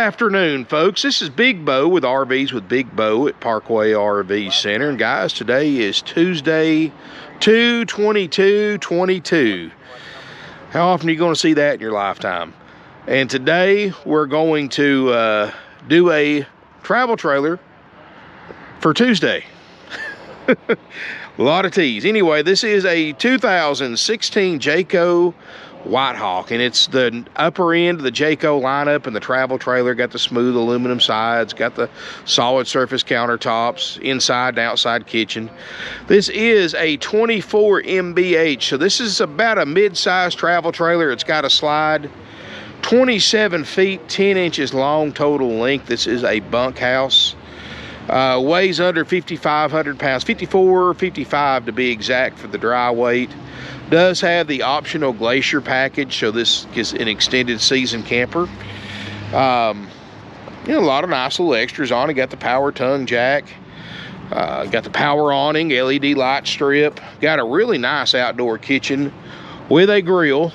afternoon, folks. This is Big Bo with RVs with Big Bo at Parkway RV Center. And guys, today is Tuesday, 2/22/22. How often are you going to see that in your lifetime? And today we're going to do a travel trailer for Tuesday. A lot of T's. Anyway, this is a 2016 Jayco Whitehawk, and it's the upper end of the Jayco lineup, and the travel trailer got the smooth aluminum sides, got the solid surface countertops, inside and outside kitchen. This is a 24 MBH, so this is about a mid-sized travel trailer. It's got a slide, 27 feet 10 inches long total length. This is a bunk house. Weighs under 5,500 pounds, 54, 55 to be exact for the dry weight. Does have the optional glacier package, so this is an extended season camper. A lot of nice little extras on it. Got the power tongue jack, got the power awning, LED light strip, got a really nice outdoor kitchen with a grill.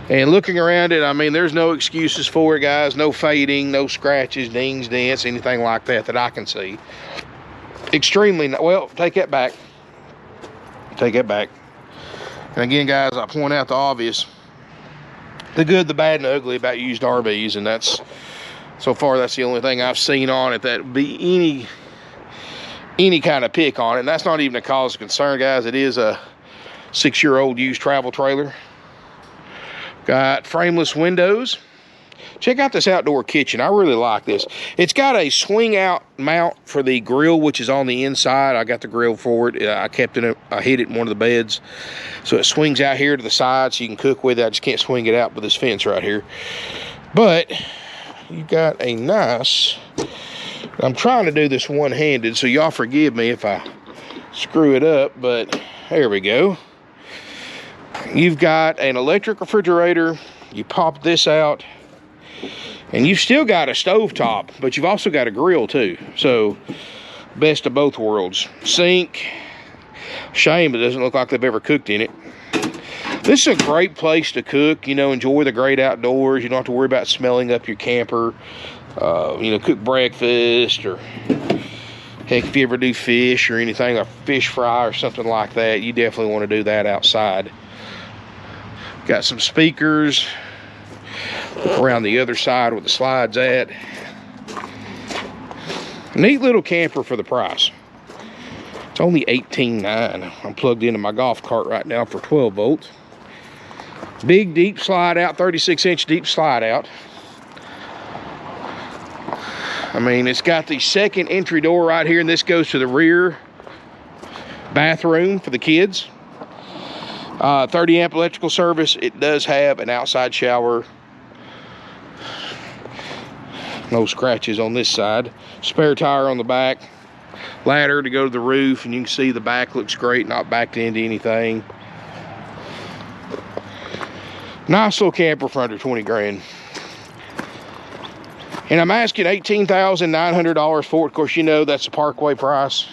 And looking around it, I mean, there's no excuses for it, guys. No fading, no scratches, dings, dents, anything like that I can see. Extremely, well, take that back. Take that back. And again, guys, I point out the obvious. The good, the bad, and the ugly about used RVs. And that's, so far, that's the only thing I've seen on it that would be any kind of pick on it. And that's not even a cause of concern, guys. It is a 6-year-old used travel trailer. Got frameless windows. Check out this outdoor kitchen. I really like this. It's got a swing out mount for the grill, which is on the inside. I got the grill for it. I hid it in one of the beds. So it swings out here to the side so you can cook with it. I just can't swing it out with this fence right here. But you got a nice, I'm trying to do this one-handed, so y'all forgive me if I screw it up, but there we go. You've got an electric refrigerator. You pop this out, and you've still got a stovetop, but you've also got a grill too. So best of both worlds. Sink. Shame it doesn't look like they've ever cooked in it. This is a great place to cook, enjoy the great outdoors. You don't have to worry about smelling up your camper. Cook breakfast, or heck, if you ever do fish or anything, a fish fry or something like that, you definitely want to do that outside. Got some speakers around the other side where the slide's at. Neat little camper for the price. It's only $18.9. I'm plugged into my golf cart right now for 12 volts. Big deep slide out, 36-inch deep slide out. I mean, it's got the second entry door right here, and this goes to the rear bathroom for the kids. 30 amp electrical service. It does have an outside shower. No scratches on this side. Spare tire on the back. Ladder to go to the roof, and you can see the back looks great, not backed into anything. Nice little camper for under 20 grand. And I'm asking $18,900 for it. Of course, that's the Parkway price.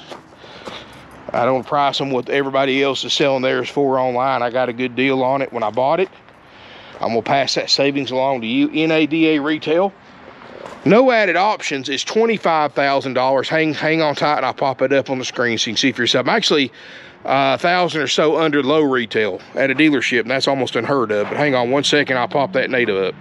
I don't price them what everybody else is selling theirs for online. I got a good deal on it when I bought it. I'm gonna pass that savings along to you. NADA retail. No added options is $25,000. Hang on tight, and I'll pop it up on the screen so you can see for yourself. I'm actually 1,000 or so under low retail at a dealership, and that's almost unheard of. But hang on one second, I'll pop that NADA up.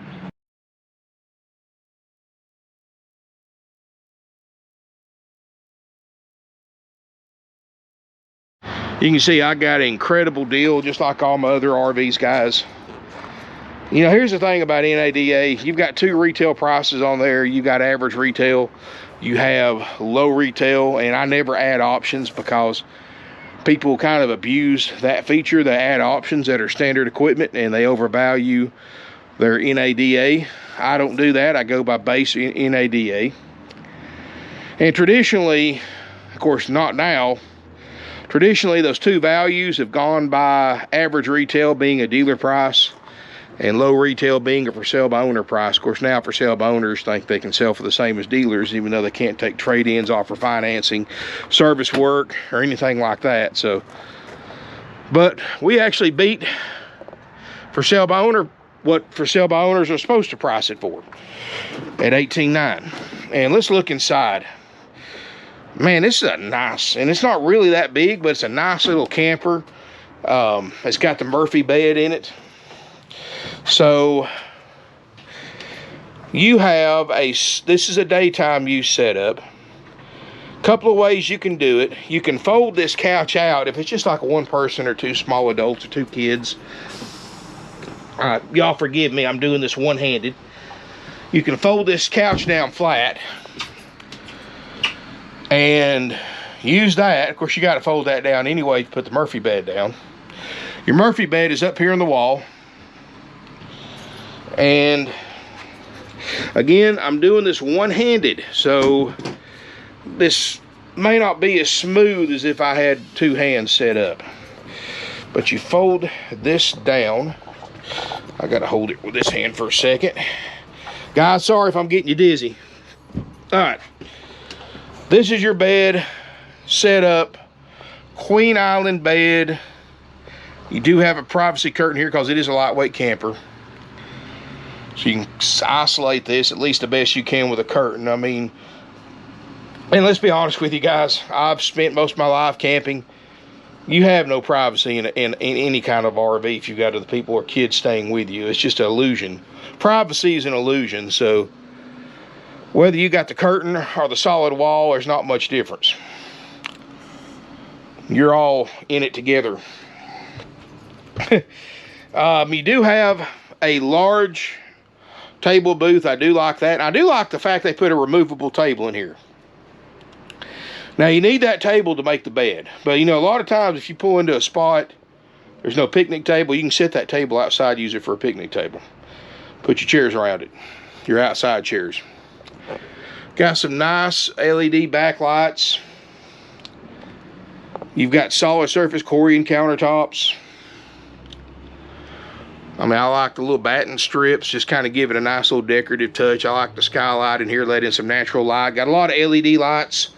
You can see I got an incredible deal, just like all my other RVs, guys. Here's the thing about NADA. You've got two retail prices on there. You got average retail, you have low retail, and I never add options because people kind of abuse that feature. They add options that are standard equipment, and they overvalue their NADA. I don't do that. I go by base NADA. And traditionally, of course not now, traditionally those two values have gone by average retail being a dealer price and low retail being a for sale by owner price. Of course, now for sale by owners think they can sell for the same as dealers, even though they can't take trade-ins, offer financing, service work, or anything like that. So, but we actually beat for sale by owner what for sale by owners are supposed to price it for at $18,900. And let's look inside. Man, this is a nice, and it's not really that big, but it's a nice little camper. It's got the Murphy bed in it. So you have this is a daytime use setup. Couple of ways you can do it. You can fold this couch out if it's just like a one person or two small adults or two kids. Y'all forgive me, I'm doing this one-handed. You can fold this couch down flat and use that. Of course, you got to fold that down anyway to put the Murphy bed down. Your Murphy bed is up here in the wall. And again, I'm doing this one-handed, so this may not be as smooth as if I had two hands set up. But you fold this down. I gotta hold it with this hand for a second. Guys, sorry if I'm getting you dizzy. All right, this is your bed set up, Queen Island bed. You do have a privacy curtain here because it is a lightweight camper. So you can isolate this at least the best you can with a curtain. I mean, and let's be honest with you guys, I've spent most of my life camping. You have no privacy in any kind of RV if you've got other people or kids staying with you. It's just an illusion. Privacy is an illusion, so whether you got the curtain or the solid wall, there's not much difference. You're all in it together. You do have a large table booth. I do like that. And I do like the fact they put a removable table in here. Now, you need that table to make the bed. But, you know, a lot of times if you pull into a spot, there's no picnic table, you can set that table outside, use it for a picnic table. Put your chairs around it, your outside chairs. Got some nice LED backlights. You've got solid surface Corian countertops. I mean, I like the little batten strips, just kind of give it a nice little decorative touch. I like the skylight in here, let in some natural light. Got a lot of LED lights.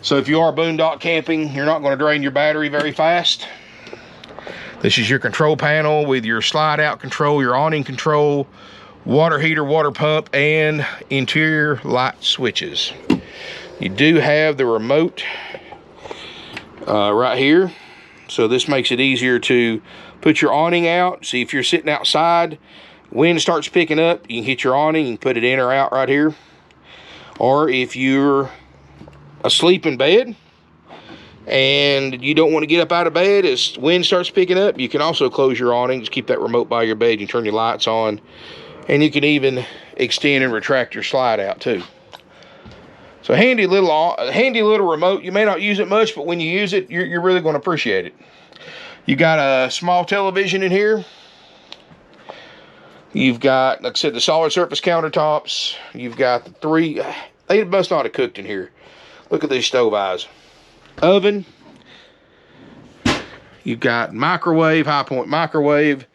So if you are boondock camping, you're not going to drain your battery very fast. This is your control panel with your slide out control, your awning control, water heater, water pump, and interior light switches. You do have the remote right here. So this makes it easier to put your awning out. See, if you're sitting outside, wind starts picking up, you can hit your awning and put it in or out right here. Or if you're asleep in bed and you don't want to get up out of bed as wind starts picking up, you can also close your awning. Just keep that remote by your bed. You turn your lights on, and you can even extend and retract your slide out too. So handy little remote. You may not use it much, but when you use it, you're really going to appreciate it. You got a small television in here. You've got, like I said, the solid surface countertops. You've got the three, they must not have cooked in here. Look at these stove eyes. Oven. You've got microwave, high point microwave.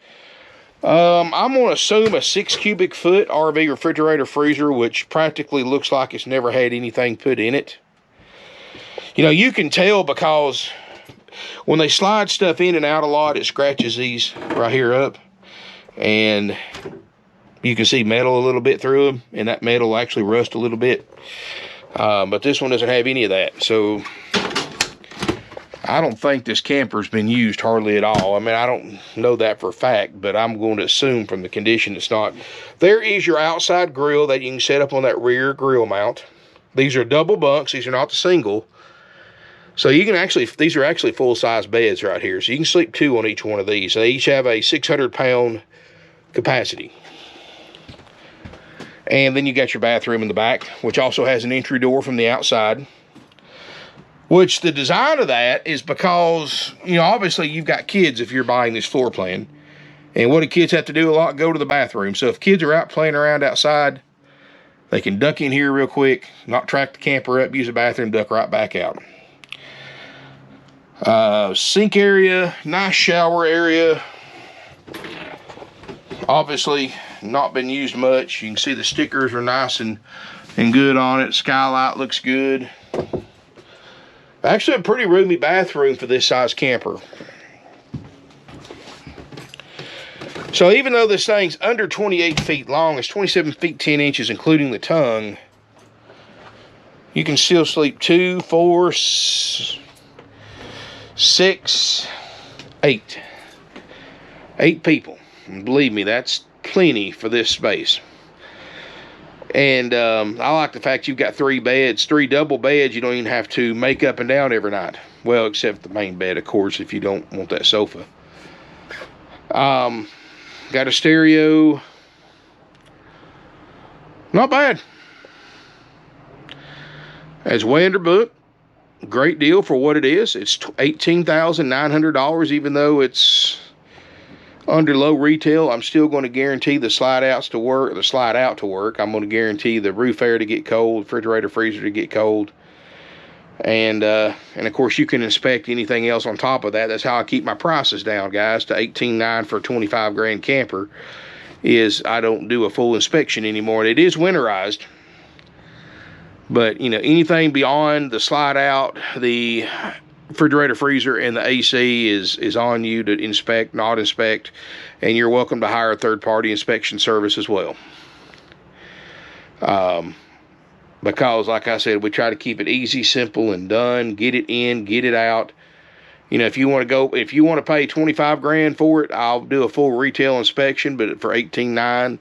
I'm going to assume a 6 cubic foot RV refrigerator freezer, which practically looks like it's never had anything put in it. You know, you can tell because when they slide stuff in and out a lot, it scratches these right here up. And you can see metal a little bit through them, and that metal will actually rust a little bit. But this one doesn't have any of that. So I don't think this camper's been used hardly at all. I mean, I don't know that for a fact, but I'm going to assume from the condition it's not. There is your outside grill that you can set up on that rear grill mount. These are double bunks. These are not the single. So you can actually, these are actually full-size beds right here. So you can sleep two on each one of these. They each have a 600-pound capacity. And then you got your bathroom in the back, which also has an entry door from the outside. Which the design of that is because, you know, obviously you've got kids if you're buying this floor plan. And what do kids have to do a lot? Go to the bathroom. So if kids are out playing around outside, they can duck in here real quick, not track the camper up, use the bathroom, duck right back out. Sink area, nice shower area. Obviously not been used much. You can see the stickers are nice and good on it. Skylight looks good. Actually a pretty roomy bathroom for this size camper. So even though this thing's under 28 feet long, it's 27 feet 10 inches, including the tongue, you can still sleep 2, 4, 6, 8. 8 people. And believe me, that's plenty for this space. And I like the fact you've got 3 beds, 3 double beds. You don't even have to make up and down every night. Well, except the main bed, of course, if you don't want that sofa. Got a stereo. Not bad. It's way under book. Great deal for what it is. It's $18,900, even though it's under low retail. I'm still going to guarantee the slide outs to work, the slide out to work. I'm going to guarantee the roof air to get cold, refrigerator, freezer to get cold. And of course, you can inspect anything else on top of that. That's how I keep my prices down, guys, to $18,900 for a 25 grand camper. Is I don't do a full inspection anymore. It is winterized, but you know, anything beyond the slide out, the refrigerator, freezer, and the AC is on you to inspect, not inspect, and you're welcome to hire a third-party inspection service as well. Because, like I said, we try to keep it easy, simple, and done. Get it in, get it out. You know, if you want to pay 25 grand for it, I'll do a full retail inspection. But for $18,900,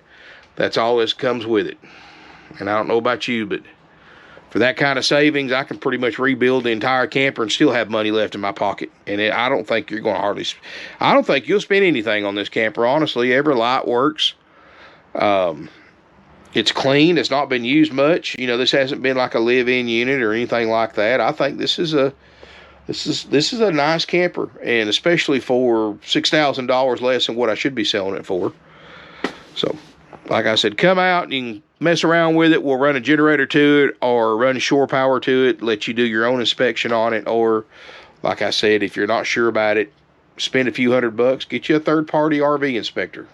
that's all this comes with it. And I don't know about you, but for that kind of savings, I can pretty much rebuild the entire camper and still have money left in my pocket. And I don't think you're going to I don't think you'll spend anything on this camper, honestly. Every light works. It's clean. It's not been used much. You know, this hasn't been like a live-in unit or anything like that. I think this is a nice camper, and especially for $6,000 less than what I should be selling it for. So, like I said, come out and you can mess around with it. We'll run a generator to it or run shore power to it, let you do your own inspection on it. Or, like I said, if you're not sure about it, spend a few $100, get you a third-party RV inspector.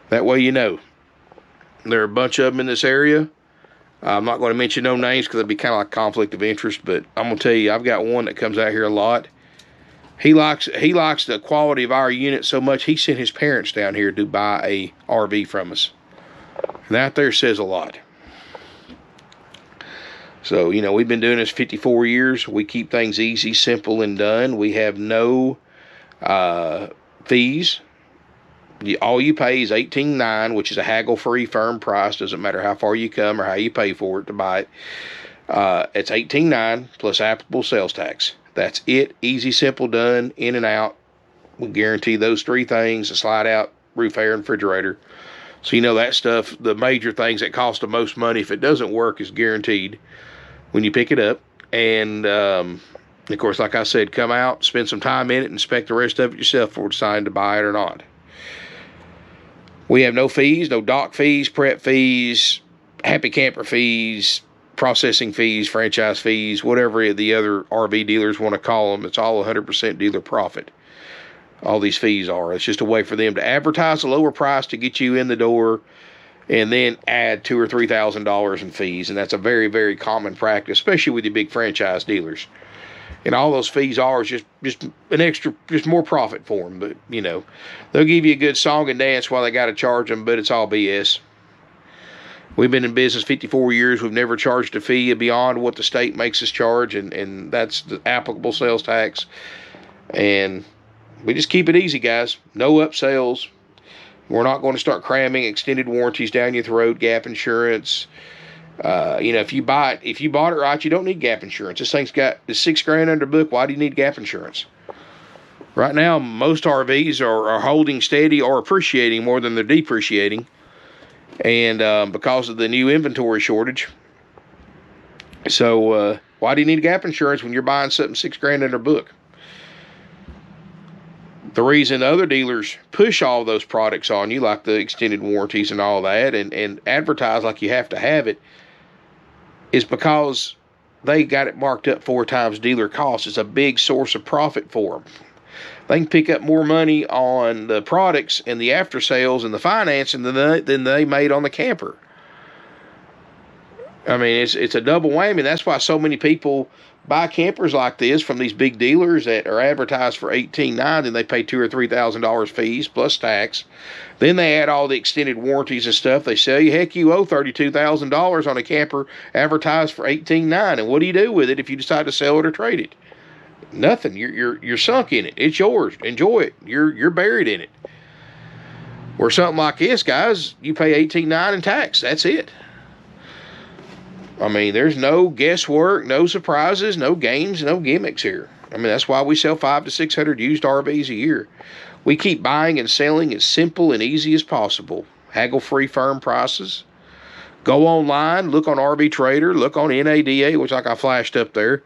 That way you know. There are a bunch of them in this area. I'm not going to mention no names because it'd be kind of like conflict of interest, but I'm going to tell you, I've got one that comes out here a lot. He likes the quality of our unit so much, he sent his parents down here to buy a RV from us. And that there says a lot. So, you know, we've been doing this 54 years. We keep things easy, simple, and done. We have no fees. All you pay is $18,900, which is a haggle-free firm price. Doesn't matter how far you come or how you pay for it to buy it. It's $18,900 plus applicable sales tax. That's it. Easy, simple, done, in and out. We guarantee those 3 things: a slide out, roof air, and refrigerator. So you know that stuff, the major things that cost the most money, if it doesn't work, is guaranteed when you pick it up. And of course, like I said, come out, spend some time in it, inspect the rest of it yourself before deciding to buy it or not. We have no fees, no dock fees, prep fees, happy camper fees, processing fees, franchise fees, whatever the other RV dealers want to call them. It's all 100% dealer profit. All these fees are. It's just a way for them to advertise a lower price to get you in the door and then add $2,000 or $3,000 in fees. And that's a very, very common practice, especially with the big franchise dealers. And all those fees are just an extra, just more profit for them. But, you know, they'll give you a good song and dance while they got to charge them, but it's all BS. We've been in business 54 years. We've never charged a fee beyond what the state makes us charge, and that's the applicable sales tax. And we just keep it easy, guys. No upsells. We're not going to start cramming extended warranties down your throat, gap insurance. You know, if you bought it right, you don't need gap insurance. This thing's got $6 grand under book. Why do you need gap insurance? Right now, most RVs are holding steady or appreciating more than they're depreciating. And because of the new inventory shortage. So why do you need gap insurance when you're buying something $6 grand under book? The reason other dealers push all those products on you, like the extended warranties and all that, and advertise like you have to have it, is because they got it marked up 4 times dealer cost. It's a big source of profit for them. They can pick up more money on the products and the after sales and the financing than they made on the camper. I mean, it's a double whammy. That's why so many people buy campers like this from these big dealers that are advertised for $18,900, and they pay $2,000 or $3,000 fees plus tax. Then they add all the extended warranties and stuff. They sell you, heck, you owe $32,000 on a camper advertised for $18,900. And what do you do with it if you decide to sell it or trade it? Nothing. You're sunk in it. It's yours. Enjoy it. You're buried in it. Or something like this, guys, you pay $18,900 in tax. That's it. I mean, there's no guesswork, no surprises, no games, no gimmicks here. I mean, that's why we sell 500 to 600 used RVs a year. We keep buying and selling as simple and easy as possible. Haggle-free firm prices. Go online, look on RV Trader, look on NADA, which like I flashed up there.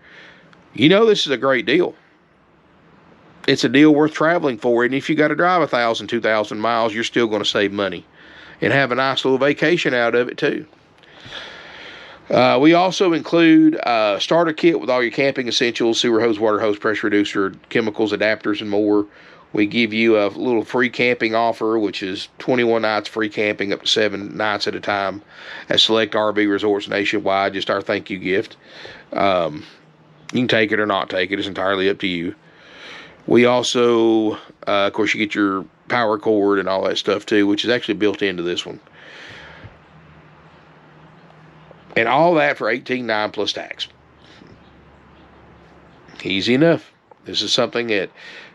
You know this is a great deal. It's a deal worth traveling for, and if you got to drive 1,000, 2,000 miles, you're still going to save money and have a nice little vacation out of it too. We also include a starter kit with all your camping essentials: sewer hose, water hose, pressure reducer, chemicals, adapters, and more. We give you a little free camping offer, which is 21 nights free camping up to 7 nights at a time at select RV resorts nationwide, just our thank you gift. You can take it or not take it. It's entirely up to you. We also, of course, you get your power cord and all that stuff too, which is actually built into this one. And all that for $18,900 plus tax. Easy enough. This is something that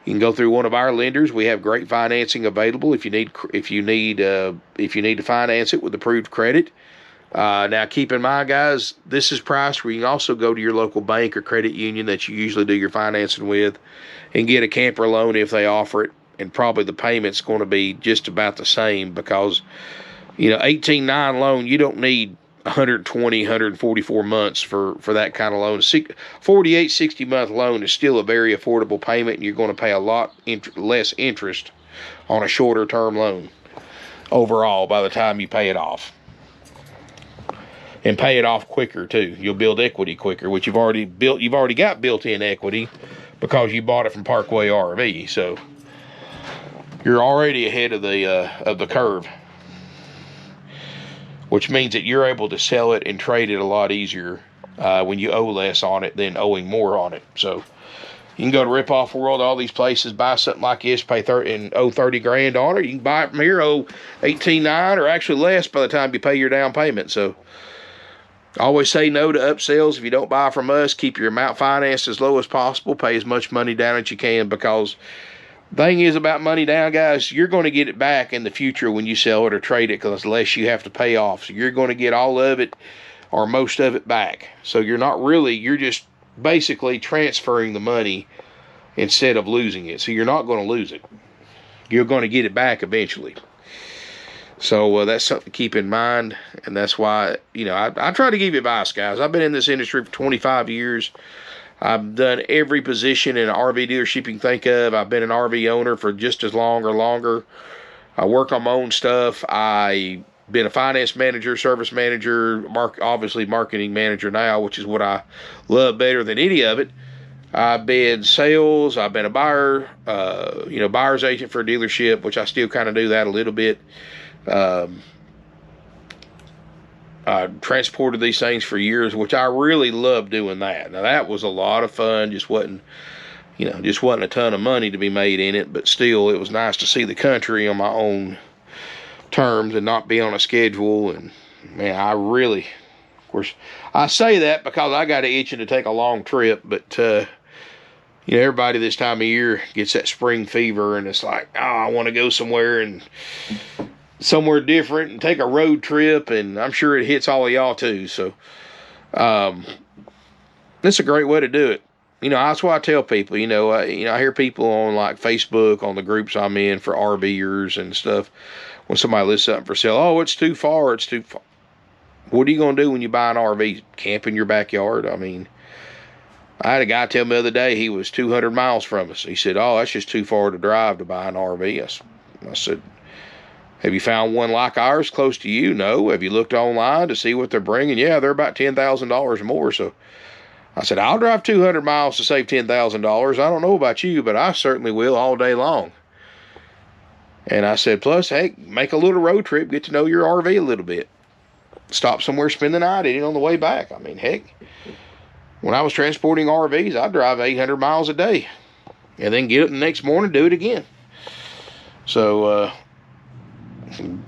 you can go through one of our lenders. We have great financing available if you need to finance it with approved credit. Now, keep in mind, guys, this is priced where you can also go to your local bank or credit union that you usually do your financing with and get a camper loan if they offer it. And probably the payment's going to be just about the same because, $18,900 loan, you don't need 120, 144 months for that kind of loan. 48, 60 month loan is still a very affordable payment, and you're going to pay a lot less interest on a shorter term loan overall by the time you pay it off. And pay it off quicker too. You'll build equity quicker, which you've already got built-in equity because you bought it from Parkway RV. So you're already ahead of the curve, which means that you're able to sell it and trade it a lot easier when you owe less on it than owing more on it. So you can go to Rip Off World, all these places, buy something like this, pay owe 30 grand on it. You can buy it from here, owe $18,900 or actually less by the time you pay your down payment. So always say no to upsells. If you don't buy from us, keep your amount financed as low as possible. Pay as much money down as you can, because the thing is about money down, guys, you're going to get it back in the future when you sell it or trade it, because less you have to pay off. So you're going to get all of it or most of it back. So you're just basically transferring the money instead of losing it. So you're not going to lose it. You're going to get it back eventually. So that's something to keep in mind. And that's why, I try to give you advice, guys. I've been in this industry for 25 years. I've done every position in an RV dealership you can think of. I've been an RV owner for just as long or longer. I work on my own stuff. I've been a finance manager, service manager, obviously marketing manager now, which is what I love better than any of it. I've been sales. I've been a buyer, buyer's agent for a dealership, which I still kind of do that a little bit. I transported these things for years, which I really love doing that. Now that was a lot of fun. Just wasn't a ton of money to be made in it, but still, it was nice to see the country on my own terms and not be on a schedule. And man, of course, I say that because I got itching to take a long trip, but everybody this time of year gets that spring fever, and it's like, I want to go somewhere different and take a road trip, and I'm sure it hits all of y'all too. So it's a great way to do it. That's why I tell people, I hear people on like Facebook, on the groups I'm in for RVers and stuff, when somebody lists something for sale, oh, it's too far. What are you going to do when you buy an RV? Camp in your backyard? I mean, I had a guy tell me the other day he was 200 miles from us. He said, oh, that's just too far to drive to buy an RV. I said, have you found one like ours close to you? No. Have you looked online to see what they're bringing? Yeah, they're about $10,000 more. So I said, I'll drive 200 miles to save $10,000. I don't know about you, but I certainly will all day long. And I said, plus, hey, make a little road trip, get to know your RV a little bit. stop somewhere, spend the night in it on the way back. I mean, heck, when I was transporting RVs, I'd drive 800 miles a day and then get up the next morning, do it again. So,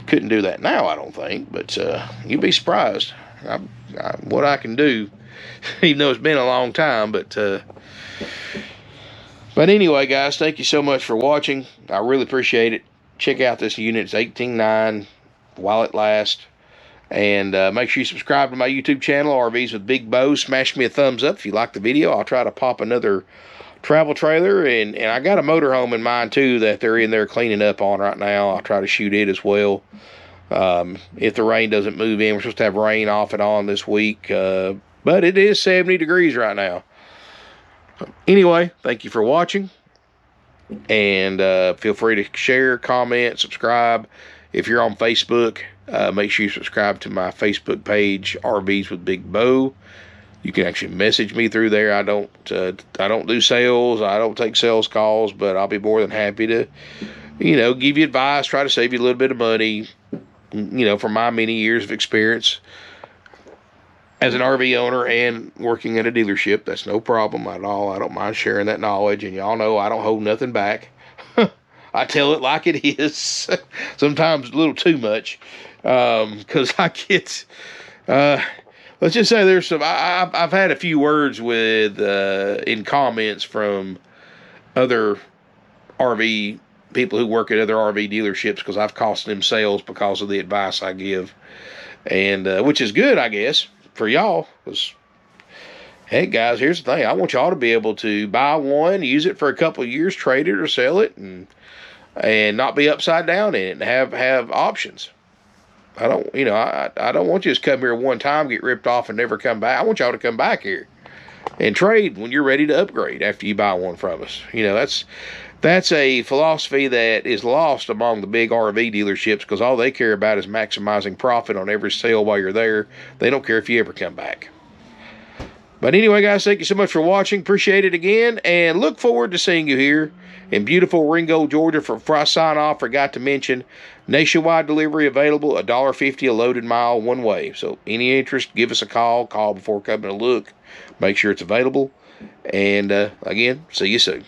couldn't do that now, I don't think, but you'd be surprised what I can do, even though it's been a long time. But anyway, guys, thank you so much for watching. I really appreciate it. Check out this unit. It's 18.9 while it lasts. And make sure you subscribe to my YouTube channel, RVs with Big Bo. Smash me a thumbs up if you like the video. I'll try to pop another travel trailer. And I got a motorhome in mind, too, that they're in there cleaning up on right now. I'll try to shoot it as well. If the rain doesn't move in. We're supposed to have rain off and on this week. But it is 70 degrees right now. Anyway, thank you for watching. And feel free to share, comment, subscribe. If you're on Facebook, make sure you subscribe to my Facebook page, RVs with Big Bo. You can actually message me through there. I don't do sales. I don't take sales calls, but I'll be more than happy to, give you advice, try to save you a little bit of money, from my many years of experience as an RV owner and working at a dealership. That's no problem at all. I don't mind sharing that knowledge, and y'all know I don't hold nothing back. I tell it like it is. Sometimes a little too much, because I get, let's just say there's some, I've had a few words with, in comments from other RV people who work at other RV dealerships, because I've cost them sales because of the advice I give, and which is good, I guess, for y'all. Because, hey guys, here's the thing: I want y'all to be able to buy one, use it for a couple of years, trade it or sell it, and not be upside down in it, and have options. I don't, I don't want you to come here one time, get ripped off, and never come back. I want y'all to come back here and trade when you're ready to upgrade after you buy one from us. That's a philosophy that is lost among the big RV dealerships, because all they care about is maximizing profit on every sale while you're there. They don't care if you ever come back. But anyway, guys, thank you so much for watching. Appreciate it again, and look forward to seeing you here in beautiful Ringo, Georgia. Before I sign off, forgot to mention nationwide delivery available, $1.50 a loaded mile one way. So any interest, give us a call. Call before coming to look. Make sure it's available. And again, see you soon.